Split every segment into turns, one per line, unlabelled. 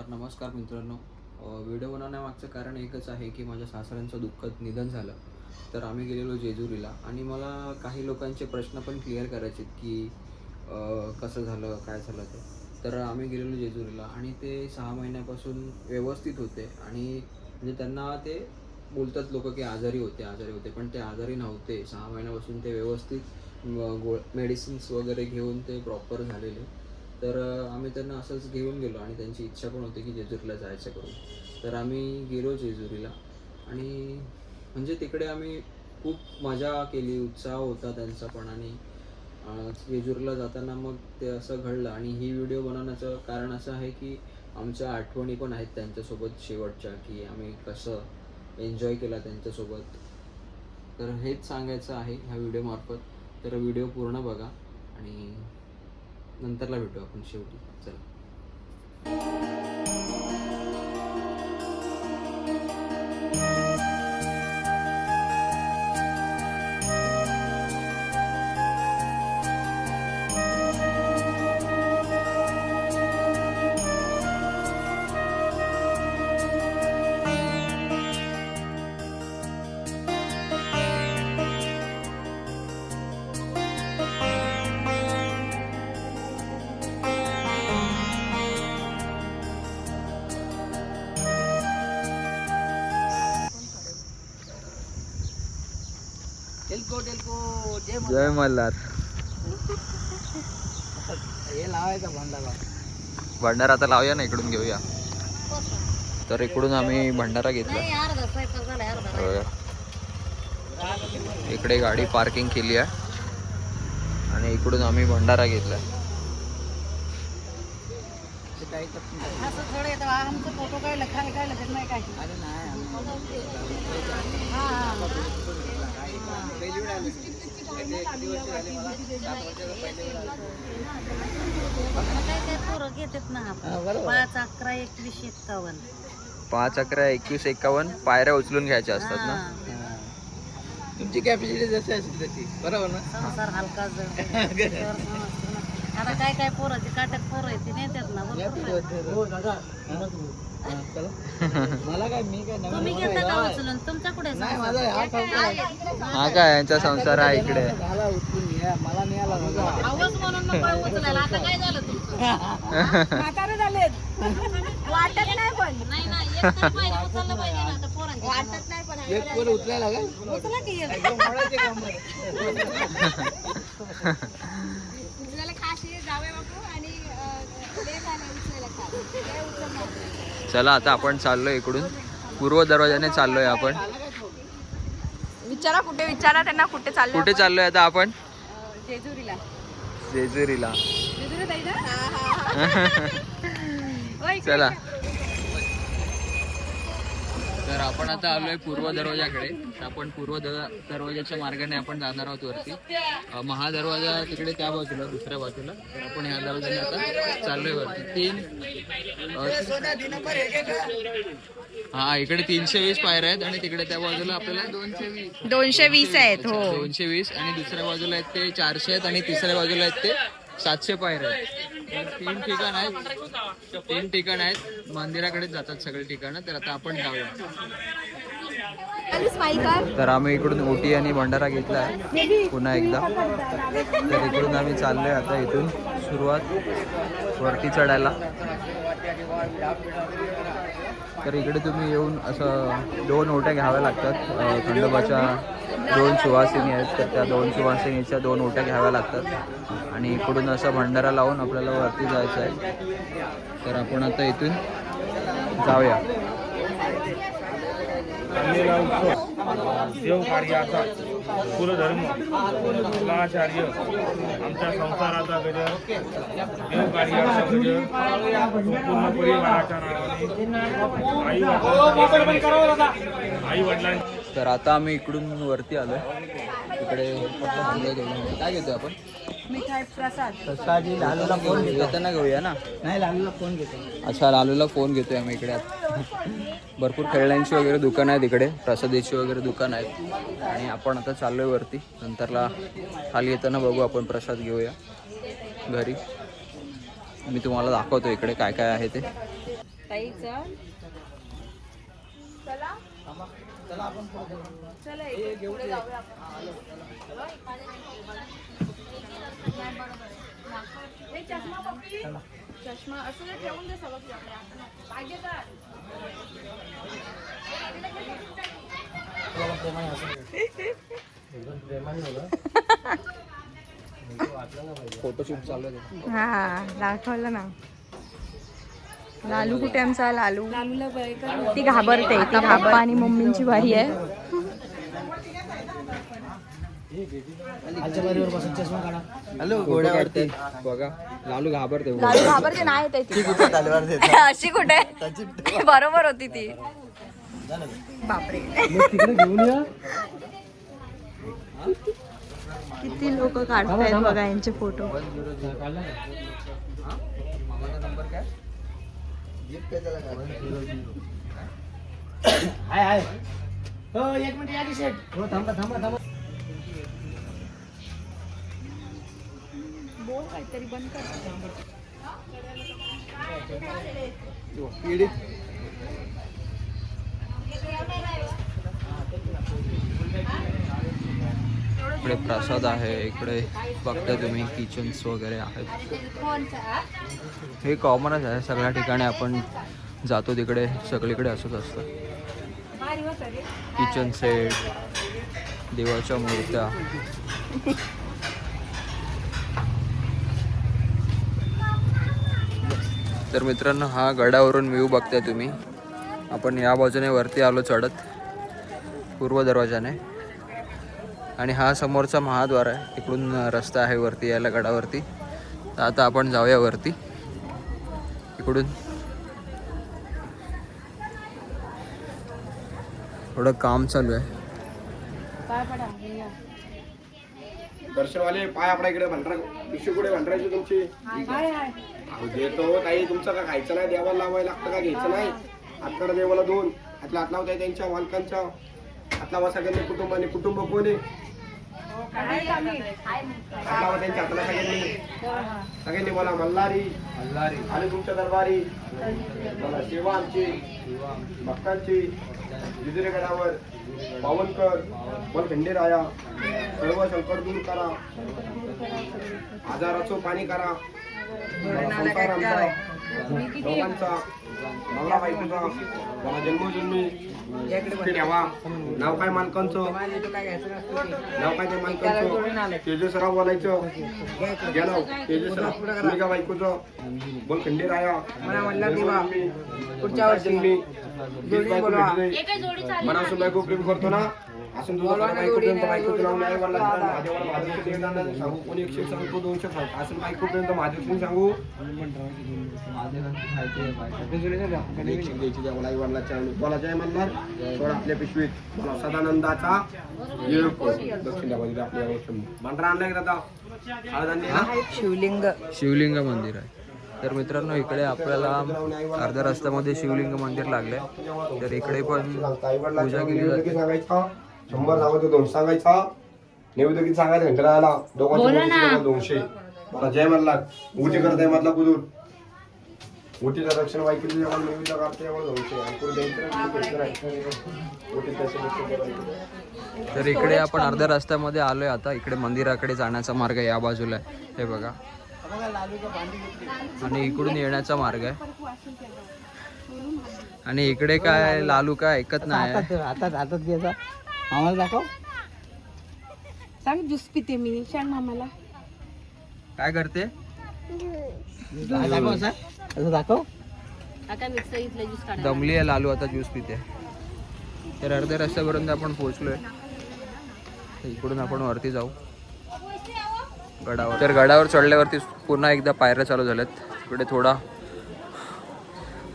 तर नमस्कार मित्रांनो. व्हिडिओ बनवण्यामागचं कारण एकच आहे की माझ्या सासऱ्यांचं दुःखद निधन झालं. तर आम्ही गेलेलो जेजुरीला आणि मला काही लोकांचे प्रश्न पण क्लिअर करायचे आहेत की कसं झालं, काय झालं ते. तर आम्ही गेलेलो जेजुरीला आणि ते 6 महिन्यापासून व्यवस्थित होते आणि म्हणजे त्यांना ते बोलतात लोकं की आजारी होते. पण ते आजारी नव्हते. 6 महिन्यापासून ते व्यवस्थित मेडिसिन्स वगैरे घेऊन ते प्रॉपर झालेले. तर आम्ही त्यांना असंच घेऊन गेलो आणि त्यांची इच्छा पण होती की जेजुरीला जायचं करून. तर आम्ही गेलो जेजुरीला आणि म्हणजे तिकडे आम्ही खूप मजा केली, उत्साह होता त्यांचा पण आणि जेजुरीला जाताना मग ते असं घडलं आणि ही व्हिडिओ बनवण्याचं कारण असं आहे की आमच्या आठवणी पण आहेत त्यांच्यासोबत शेवटच्या, की आम्ही कसं एन्जॉय केला त्यांच्यासोबत. तर हेच सांगायचं आहे ह्या व्हिडिओमार्फत. तर व्हिडिओ पूर्ण बघा आणि नंतरला भेटू आपण शेवटी. चला.
जय मल्हार.
हे लावायचा भंडारा.
भंडारा आता लावूया ना, इकडून घेऊया. तर इकडून आम्ही भंडारा घेतला. होय. इकडे गाडी पार्किंग केली आहे आणि इकडून आम्ही भंडारा घेतला.
असं थोडं येतं आमचं फोटो काढलं काय लगत नाही काय. अरे नाही पोरं घेतात ना. 5, 11, 21, 51.
5, 11, 21, 51 पायऱ्या उचलून घ्यायच्या असतात ना.
तुमची कॅपॅसिटी जशी असेल तशी. बरोबर ना. संसार हलका आता काय पोराची काट्यात पोरं आहे ती नेतात ना. मला काय मी काय तुम्ही घेता का उचलून तुमचा कुठे नाही माझा
हा काय यांचा संसार आहे इकडे.
मला उचलून घ्या मला नाही आला आवाज म्हणून नको उचलायला. आता काय झालं तुमचं म्हातारे झालेत वाटत नाही पण नाही एक तर पाहिजे उचललं पाहिजे ना. आता पोरांची वाटत नाही पण एक पोर उचलायला काय उचला की एकदम मोडायचे काम उचलायला खाशी जावे बापू आणि लेट आले उचलायला खा काय उचलणार.
चला आता आपण चाललोय इकडून पूर्व दरवाजाने चाललोय आपण.
विचारा त्यांना कुठे चाललोय.
कुठे चाललोय आता आपण?
जेजुरीला.
जेजुरीला.
जेजुरीत आहे ना.
चला. तर आपण आता आलोय पूर्व दरवाजाकडे. तर आपण पूर्व दरवाजाच्या मार्गाने आपण जाणार आहोत वरती. महादरवाजा तिकडे त्या बाजूला, दुसऱ्या बाजूला. तर आपण ह्या दरवाजाने आता चाललोय वरती. हा इकडे 320 पायऱ्या आहेत आणि तिकडे त्या बाजूला आपल्याला
220 आहेत. हो
220 आणि दुसऱ्या बाजूला आहेत ते 400 आहेत आणि तिसऱ्या बाजूला आहेत ते 700 पायऱ्या आहेत. तर 3 ठिकाण आहेत. मंदिराकडे जातात सगळे ठिकाणं. तर आता आपण जाऊया. तर आम्ही इकडून ओटी आणि भंडारा घेतला आहे पुन्हा एकदा. तर इकडून आम्ही चाललोय आता. इथून सुरुवात वरती चढायला. तर इकडे तुम्ही येऊन असं 2 ओट्या घ्याव्या लागतात. खंडोबाच्या 2 सुवासिनी आहेत. तर त्या 2 सुवासिनीच्या 2 ओट्या घ्याव्या लागतात आणि इकडून असं भंडारा लावून आपल्याला वरती जायचं आहे. तर आपण आता इथून जाऊया.
देवकार्याचा कुलधर्म कुलाचार्य आमच्या संसाराचा गजर देवकार्याचा गजर संपूर्ण परिवाराच्या नावाने आई वडिलांनी.
तर आता आम्ही इकडून वरती आलोय. इकडे काय घेतोय आपण?
मिठाई प्रसाद.
प्रसादी लालूला फोन
येताना घेऊया ना.
नाही लालूला फोन घेतो.
अच्छा लालूला फोन घेतोय आम्ही इकडे. भरपूर खेळण्यांची वगैरे दुकानं आहेत इकडे. प्रसादीची वगैरे दुकानं आहेत आणि आपण आता चाललोय वरती. नंतरला खाली येताना बघू आपण प्रसाद घेऊया घरी. मी तुम्हाला दाखवतो इकडे काय काय आहे ते.
ताई चल. चला चला इकडे पुढे जाऊया आपण. ए, चष्मा पप्पी. चष्मा असं जर ठेवून दे सगळं तुझ्याकडे. पाहिजे तर
फोटोशूट चालू आहे.
हा दाखवलं ना. लालू कुठे आमचा लालू. ती घाबरते. ती पप्पा आणि मम्मींची बारी आहे.
हॅलो घोड्या काढते बघा. लालू घाबरते.
लालू घाबरते नाही येते ती. अशी कुठे बरोबर होती ती. बापरे किती लोक काढतायत बघा यांचे फोटो. बोल काहीतरी बंद कर.
इकडे प्रसाद आहे. इकडे बघता तुम्ही किचन्स वगैरे आहेत. हे कॉमनच आहे सगळ्या ठिकाणी. आपण जातो तिकडे सगळीकडे असंच असतं. किचन सेट, देवाच्या मूर्त्या. तर मित्रांनो हा गडावरून व्ह्यू बघताय तुम्ही. आपण या बाजूने वरती आलो चढत पूर्व दरवाजाने. आणि हा समोरचा महाद्वार आहे. इकडून रस्ता आहे वरती यायला गडावरती. तर आता आपण जाऊया वरती. इकडून थोडं काम चालू आहे.
दर्शनवाले पाय आपल्या इकडे भंडारा पिशवी कुठे भंडारायची तुमची. अहो देतो ताई. तुमचं का खायचं नाही देवाला लावायला लागतं का घ्यायचं नाही. हातकडे देवाला दोन हातला हात लावताय त्यांच्या मालकांच्या हातला वा. सगळ्यांनी कुटुंबाने कुटुंब कोण आहे हातलावा त्यांच्या हाताला सगळ्यांनी मला मल्हारी आणि तुमच्या दरबारी मला सेवा आमची भक्तांची विजय गडावर पावनकर बल खंडेराया सर्व संकट दूर करा. आजाराचं पाणी करा. संसार आमचा दोघांचा नवरा बायकोचा मला जन्मोजन्मी सुखी ठेवा. नाव काय मालकांचं नाव काय ते मालकांचं. तेजसराव बोलायचं गेलो. तेजसराव मुलगा बायकोचं बोल खंडेराया पुढच्या वर्षी मी मनासून बायको प्रेम करतो ना. असून तुझं बायकोपर्यंत बायकोचं नाव नाही बोलला. महादेवाला महादेवचं देवदान सांगू. कोणी 100 सांगतो 200 सांगतो. असून बायकोपर्यंत महादेवचं सांगू. बोला जय मल्हार. थोडा आपल्या पिशवीत बोला सदानंदाचा दक्षिण द्या आपल्या मंडळा आणलाय दादा.
शिवलिंग मंदिर आहे. तर मित्रांनो इकडे आपल्याला अर्ध्या रस्त्यामध्ये शिवलिंग मंदिर लागले. तर इकडे पण पूजा केली जाते.
सांगायचा 100 सांगायचं 2 सांगायचा. नैवेद्य किती सांगायचं घंटा राहायला दोघांच्या 200. मला जय मल्हार. उटी करताय मधला कुदूर उटीचा दक्षिण वाईकिली नैवेद्य करताय 200.
तर इकडे आपण अर्ध्या रस्त्यामध्ये आलोय आता. इकडे मंदिराकडे जाण्याचा मार्ग या बाजूला आहे. हे बघा. आणि इकडून येण्याचा मार्ग आहे. आणि इकडे काय लालू काय ऐकत नाही.
हातात घ्यायचा मामाला दाखव.
सांग ज्यूस पिते मी. सांग मामाला.
काय करते.
दाखव असं दाखव.
दमली आहे लालू आता ज्यूस पिते. तर अर्ध्या रस्त्यापर्यंत आपण पोहोचलोय. इकडून आपण वरती जाऊ गडावर. तर गडावर चढल्यावरती पुन्हा एकदा पायऱ्या चालू झाल्यात. इकडे थोडा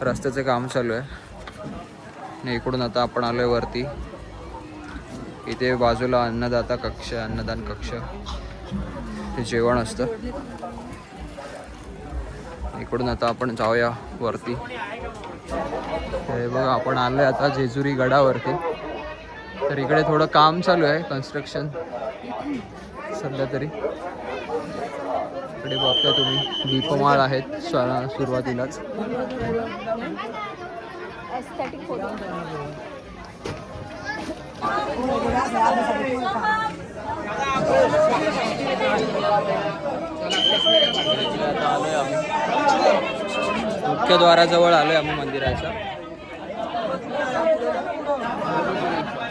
रस्त्याचं काम चालू आहे. आणि इकडून आता आपण आलोय वरती. इथे बाजूला अन्नदाता कक्ष, अन्नदान कक्ष, ते जेवण असतं. इकडून आता आपण जाऊया वरती. हे बघा आपण आलोय आता जेजुरी गडावरती. तर इकडे थोडं काम चालू आहे, कन्स्ट्रक्शन सध्या तरी. इकडे बघता तुम्ही दीपमाळ आहेत सुरुवातीलाच.
Aesthetic photo.
आता आलोय आम्ही मुख्यद्वाराजवळ आलोय आम्ही मंदिराच्या.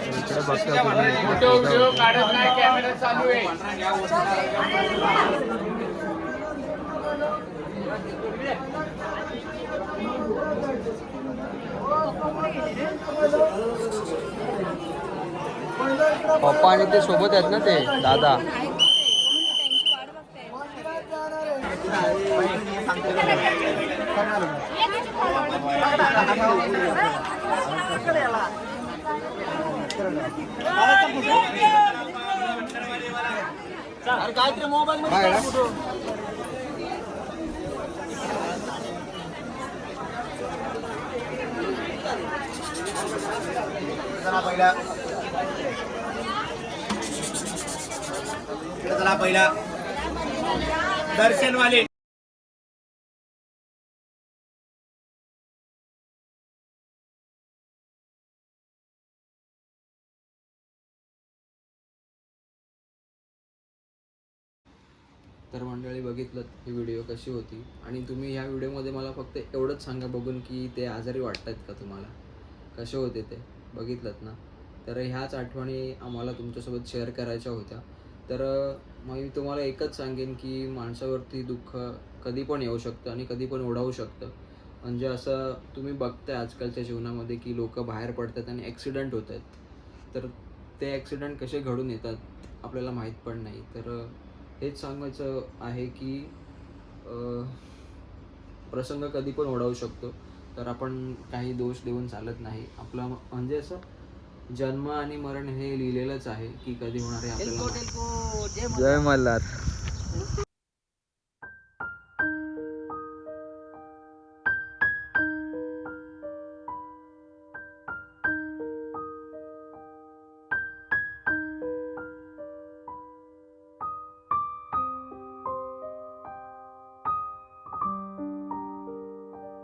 इकडे बघता तुम्ही पप्पा आणि ते सोबत आहेत ना ते दादा.
पहिला दर्शनवाले.
तर मंडळी बघितलं ही व्हिडिओ कशी होती आणि तुम्ही ह्या व्हिडिओमध्ये मला फक्त एवढंच सांगा बघून की ते आजारी वाटत आहेत का तुम्हाला, कसे होते ते बघितलं ना. तर ह्याच आठवणी आम्हाला तुमच्यासोबत शेअर करायच्या होत्या. तर मग मी तुम्हाला एकच सांगेन की माणसावरती दुःख कधी पण येऊ शकतं आणि कधी पण ओढावू शकतं. म्हणजे असं तुम्ही बघताय आजकालच्या जीवनामध्ये की लोक बाहेर पडतात आणि ॲक्सिडेंट होत आहेत. तर ते ॲक्सिडेंट कसे घडून येतात आपल्याला माहीत पण नाही. तर हेच सांगायचं आहे की प्रसंग कधी पण ओढावू शकतो. तर आपण काही दोष देऊन चालत नाही. आपला म्हणजे असं जन्म आणि मरण हे लिहिलेलंच आहे की कधी होणार आहे आपल्याला.
जय मल्हार.